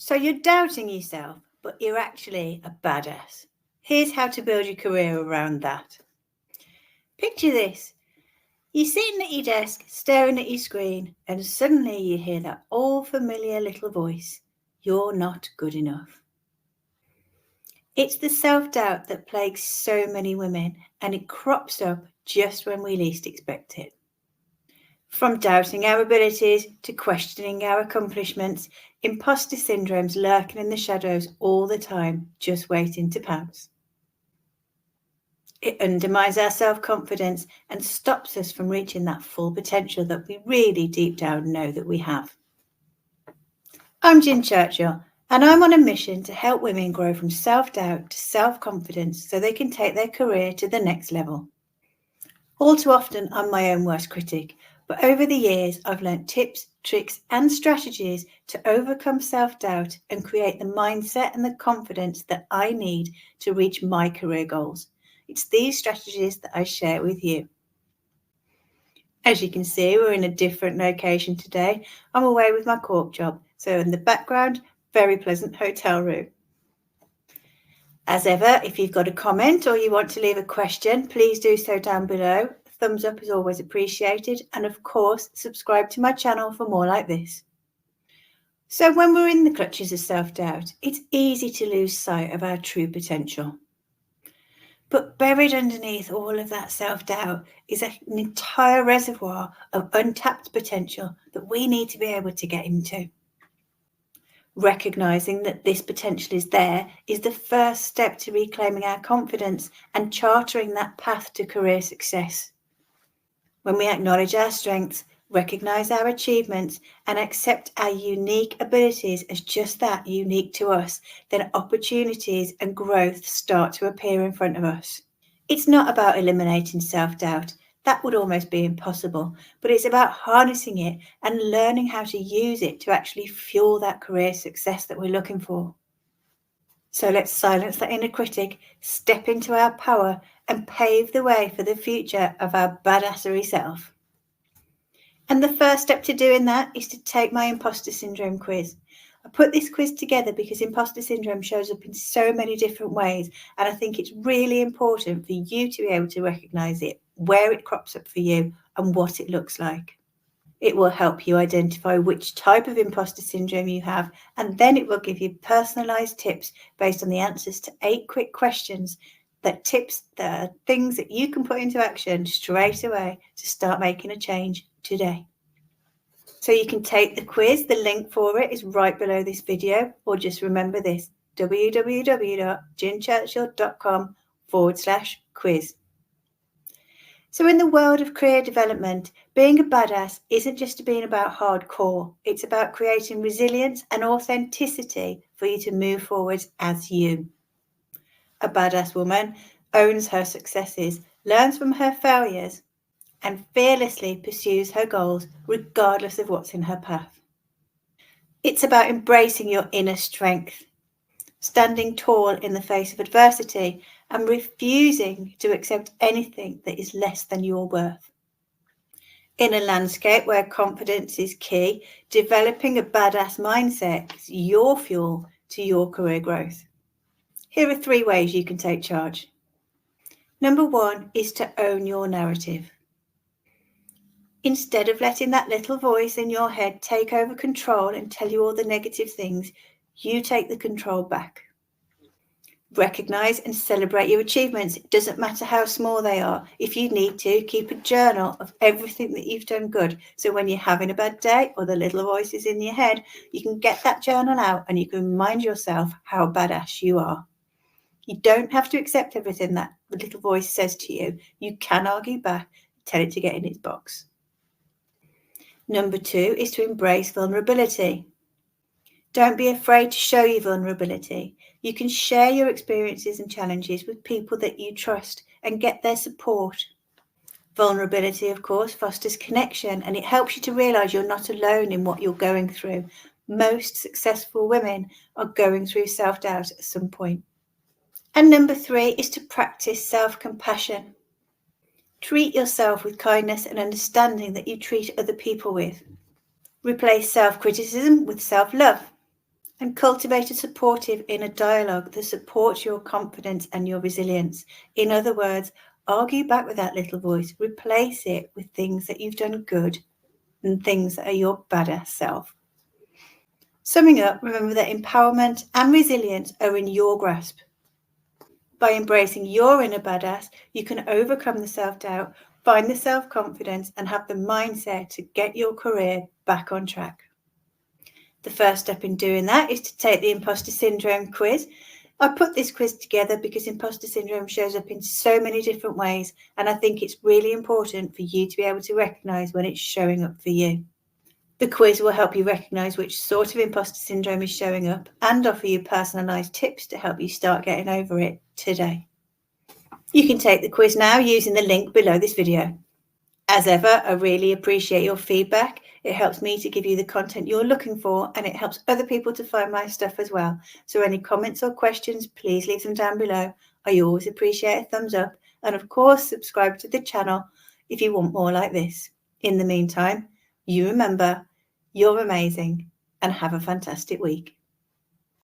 So you're doubting yourself, but you're actually a badass. Here's how to build your career around that. Picture this. You're sitting at your desk, staring at your screen, and suddenly you hear that all familiar little voice. You're not good enough. It's the self-doubt that plagues so many women, and it crops up just when we least expect it. From doubting our abilities to questioning our accomplishments, imposter syndrome's lurking in the shadows all the time, just waiting to pounce. It undermines our self-confidence and stops us from reaching that full potential that we really deep down know that we have. I'm Churchill, and I'm on a mission to help women grow from self-doubt to self-confidence so they can take their career to the next level. All too often, I'm my own worst critic, but over the years, I've learned tips, tricks, and strategies to overcome self-doubt and create the mindset and the confidence that I need to reach my career goals. It's these strategies that I share with you. As you can see, we're in a different location today. I'm away with my corp job, so in the background, very pleasant hotel room. As ever, if you've got a comment or you want to leave a question, please do so down below. A thumbs up is always appreciated. And of course, subscribe to my channel for more like this. So when we're in the clutches of self-doubt, it's easy to lose sight of our true potential. But buried underneath all of that self-doubt is an entire reservoir of untapped potential that we need to be able to get into. Recognizing that this potential is there is the first step to reclaiming our confidence and charting that path to career success. When we acknowledge our strengths, recognize our achievements, and accept our unique abilities as just that, unique to us, then opportunities and growth start to appear in front of us. It's not about eliminating self-doubt. That would almost be impossible, but it's about harnessing it and learning how to use it to actually fuel that career success that we're looking for. So let's silence that inner critic, step into our power, and pave the way for the future of our badassery self. And the first step to doing that is to take my imposter syndrome quiz. I put this quiz together because imposter syndrome shows up in so many different ways, and I think it's really important for you to be able to recognize it, where it crops up for you, and what it looks like. It will help you identify which type of imposter syndrome you have, and then it will give you personalized tips based on the answers to 8 quick questions, that are things that you can put into action straight away to start making a change today. So you can take the quiz. The link for it is right below this video, or just remember this, www.ginchurchill.com/quiz. So in the world of career development, being a badass isn't just being about hardcore. It's about creating resilience and authenticity for you to move forward as you. A badass woman owns her successes, learns from her failures, and fearlessly pursues her goals regardless of what's in her path. It's about embracing your inner strength, standing tall in the face of adversity, and refusing to accept anything that is less than your worth. In a landscape where confidence is key, developing a badass mindset is your fuel to your career growth. Here are 3 ways you can take charge. Number 1 is to own your narrative. Instead of letting that little voice in your head take over control and tell you all the negative things, you take the control back. Recognize and celebrate your achievements. It doesn't matter how small they are. If you need to, keep a journal of everything that you've done good. So when you're having a bad day or the little voice is in your head, you can get that journal out and you can remind yourself how badass you are. You don't have to accept everything that the little voice says to you. You can argue back, tell it to get in its box. Number 2 is to embrace vulnerability. Don't be afraid to show your vulnerability. You can share your experiences and challenges with people that you trust and get their support. Vulnerability, of course, fosters connection, and it helps you to realize you're not alone in what you're going through. Most successful women are going through self-doubt at some point. And number 3 is to practice self-compassion. Treat yourself with kindness and understanding that you treat other people with. Replace self-criticism with self-love. And cultivate a supportive inner dialogue that supports your confidence and your resilience. In other words, argue back with that little voice. Replace it with things that you've done good and things that are your badass self. Summing up, remember that empowerment and resilience are in your grasp. By embracing your inner badass, you can overcome the self-doubt, find the self-confidence, and have the mindset to get your career back on track. The first step in doing that is to take the Imposter Syndrome quiz. I put this quiz together because Imposter Syndrome shows up in so many different ways, and I think it's really important for you to be able to recognise when it's showing up for you. The quiz will help you recognise which sort of Imposter Syndrome is showing up and offer you personalised tips to help you start getting over it today. You can take the quiz now using the link below this video. As ever, I really appreciate your feedback. It helps me to give you the content you're looking for, and it helps other people to find my stuff as well. So any comments or questions, please leave them down below. I always appreciate a thumbs up, and of course, subscribe to the channel if you want more like this. In the meantime, you remember, you're amazing, and have a fantastic week.